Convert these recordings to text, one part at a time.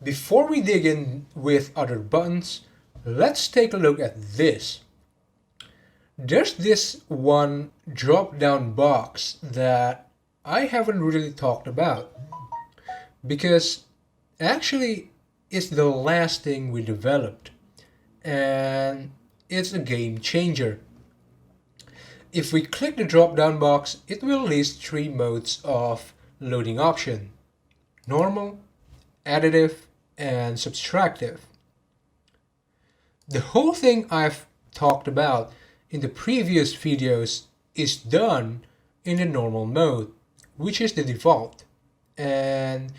before we dig in with other buttons, let's take a look at this. There's this one drop-down box that I haven't really talked about because actually it's the last thing we developed and it's a game changer. If we click the drop-down box, it will list three modes of loading option: normal, additive, and subtractive. The whole thing I've talked about in the previous videos is done in the normal mode, which is the default. And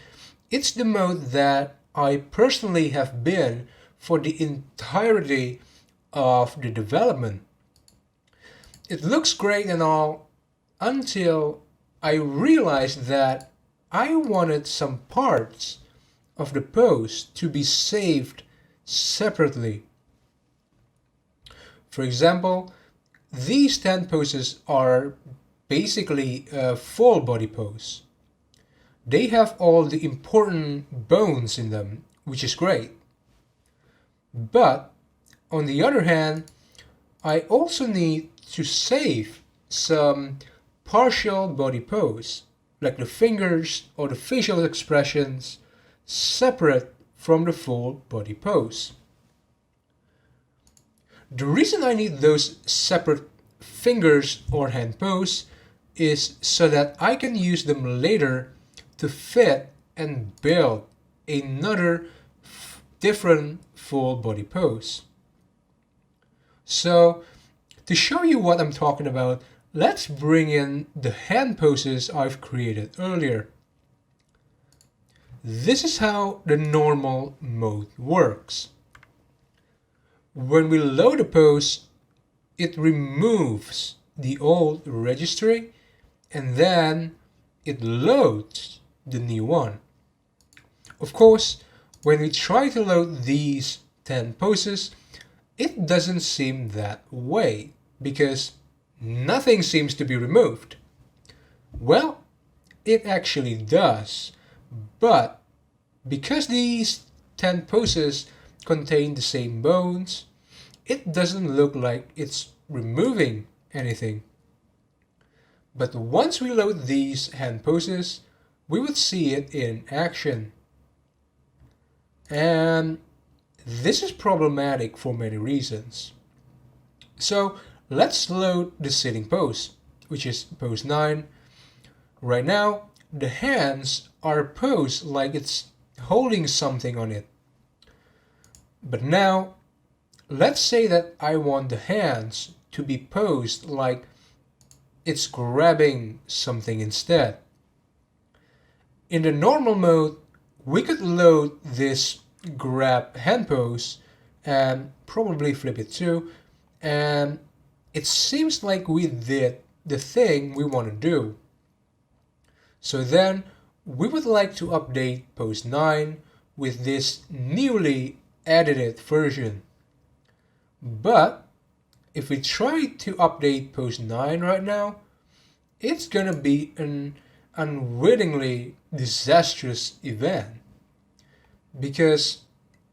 it's the mode that I personally have been for the entirety of the development. It looks great and all until I realized that I wanted some parts of the pose to be saved separately. For example, these 10 poses are basically a full body pose. They have all the important bones in them, which is great. But on the other hand, I also need to save some partial body pose, like the fingers or the facial expressions, separate from the full body pose. The reason I need those separate fingers or hand pose is so that I can use them later to fit and build another different full body pose. So to show you what I'm talking about, let's bring in the hand poses I've created earlier. This is how the normal mode works. When we load a pose, it removes the old registry and then it loads the new one. Of course, when we try to load these 10 poses, it doesn't seem that way because nothing seems to be removed. Well, it actually does, but because these 10 poses contain the same bones, it doesn't look like it's removing anything. But once we load these hand poses, we would see it in action. And this is problematic for many reasons. So let's load the sitting pose, which is pose 9. Right now, the hands are posed like it's holding something on it. But now, let's say that I want the hands to be posed like it's grabbing something instead. In the normal mode, we could load this grab hand pose and probably flip it too, and it seems like we did the thing we want to do. So then we would like to update pose 9 with this newly edited version. But if we try to update pose 9 right now, it's gonna be an unwittingly disastrous event. Because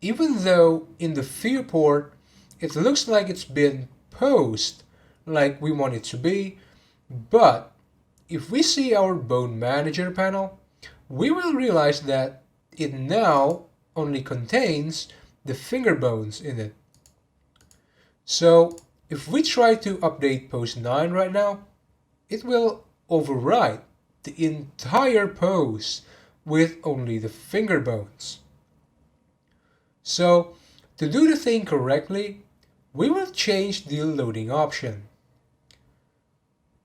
even though in the viewport it looks like it's been posed like we want it to be, but if we see our bone manager panel, we will realize that it now only contains the finger bones in it. So if we try to update pose 9 right now, it will override the entire pose with only the finger bones. So to do the thing correctly, we will change the loading option.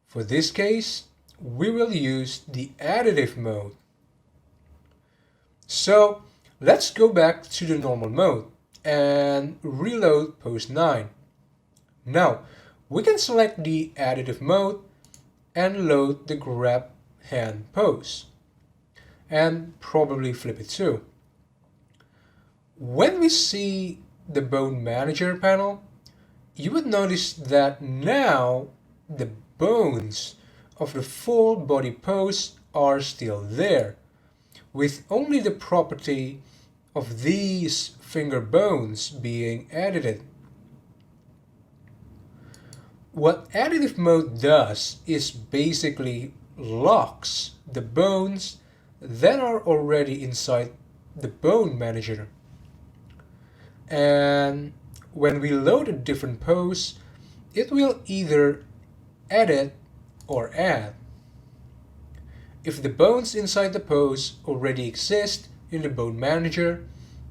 For this case, we will use the additive mode. So let's go back to the normal mode and reload pose 9. Now we can select the additive mode and load the grab hand pose and probably flip it too. When we see the bone manager panel, you would notice that now the bones of the full body pose are still there, with only the property of these finger bones being edited. What additive mode does is basically locks the bones that are already inside the bone manager. And when we load a different pose, it will either edit or add. If the bones inside the pose already exist in the bone manager,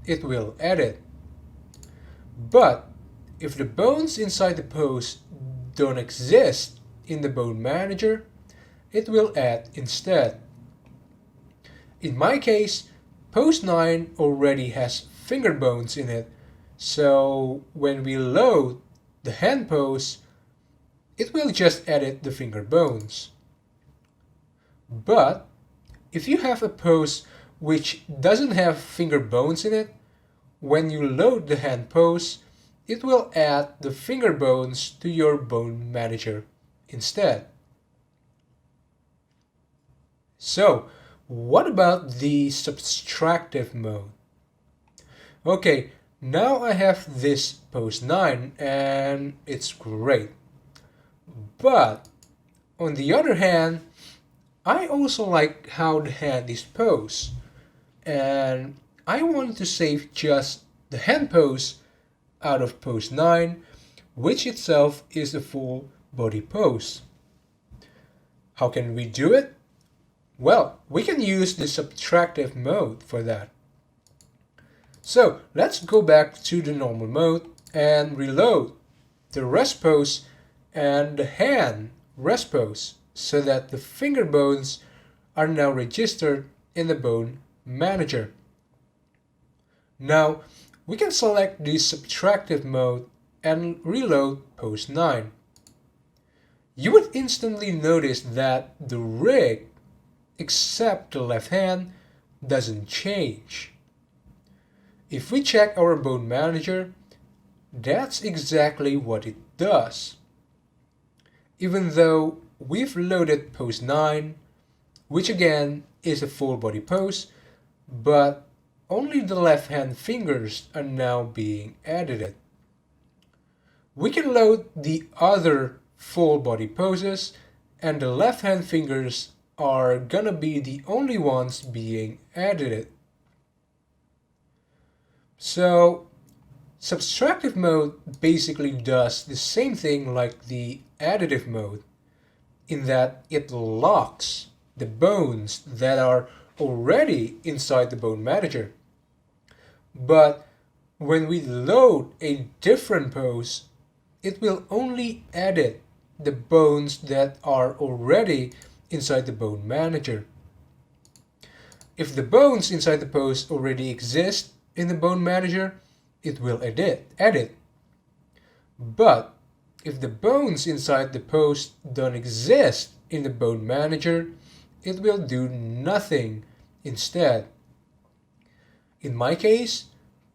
it will edit. But if the bones inside the pose don't exist in the bone manager, it will add instead. In my case, pose 9 already has finger bones in it, so when we load the hand pose, it will just edit the finger bones. But if you have a pose which doesn't have finger bones in it, when you load the hand pose, it will add the finger bones to your bone manager instead. So, what about the subtractive mode? Okay, now I have this pose 9 and it's great. But on the other hand, I also like how the hand is posed, and I want to save just the hand pose out of pose 9, which itself is a full body pose. How can we do it? Well, we can use the subtractive mode for that. So let's go back to the normal mode and reload the rest pose and the hand rest pose so that the finger bones are now registered in the bone manager. Now we can select the subtractive mode and reload pose 9. You would instantly notice that the rig, except the left hand, doesn't change. If we check our bone manager, that's exactly what it does. Even though we've loaded pose 9, which again is a full body pose, but only the left hand fingers are now being edited. We can load the other full body poses and the left hand fingers are gonna be the only ones being edited. So subtractive mode basically does the same thing like the additive mode, in that it locks the bones that are already inside the bone manager. But when we load a different pose, it will only edit the bones that are already inside the bone manager. If the bones inside the pose already exist in the bone manager, it will edit. But if the bones inside the pose don't exist in the bone manager, it will do nothing instead. In my case,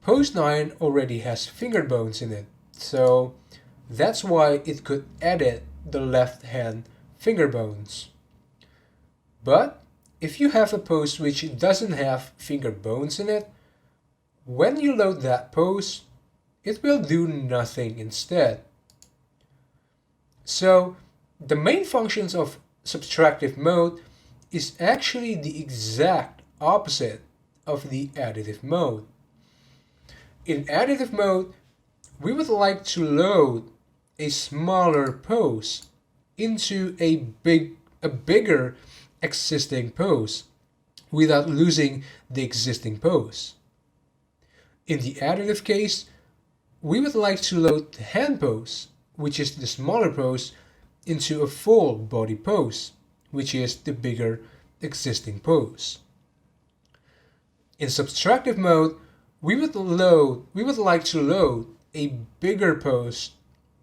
pose 9 already has finger bones in it, so that's why it could edit the left hand finger bones. But if you have a pose which doesn't have finger bones in it, when you load that pose, it will do nothing instead. So the main functions of subtractive mode is actually the exact opposite of the additive mode. In additive mode, we would like to load a smaller pose into a bigger existing pose without losing the existing pose. In the additive case, we would like to load the hand pose, which is the smaller pose, into a full body pose, which is the bigger existing pose. In subtractive mode, we would like to load a bigger pose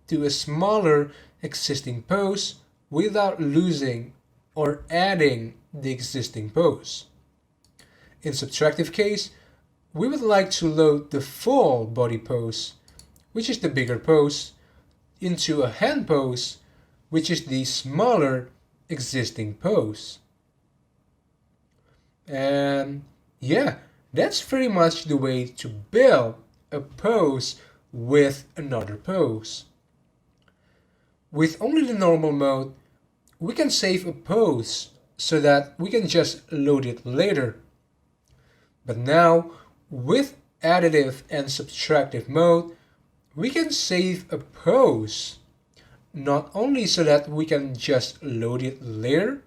to a smaller existing pose without losing or adding the existing pose. In subtractive case, we would like to load the full body pose, which is the bigger pose, into a hand pose, which is the smaller existing pose. And yeah, That's very much the way to build a pose with another pose. With only the normal mode, we can save a pose so that we can just load it later. But now, with additive and subtractive mode, we can save a pose, not only so that we can just load it later,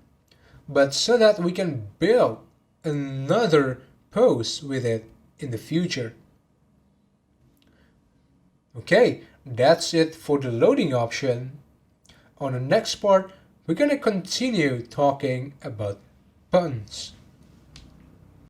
but so that we can build another pose with it in the future. Okay, that's it for the loading option. On the next part, we're going to continue talking about buttons.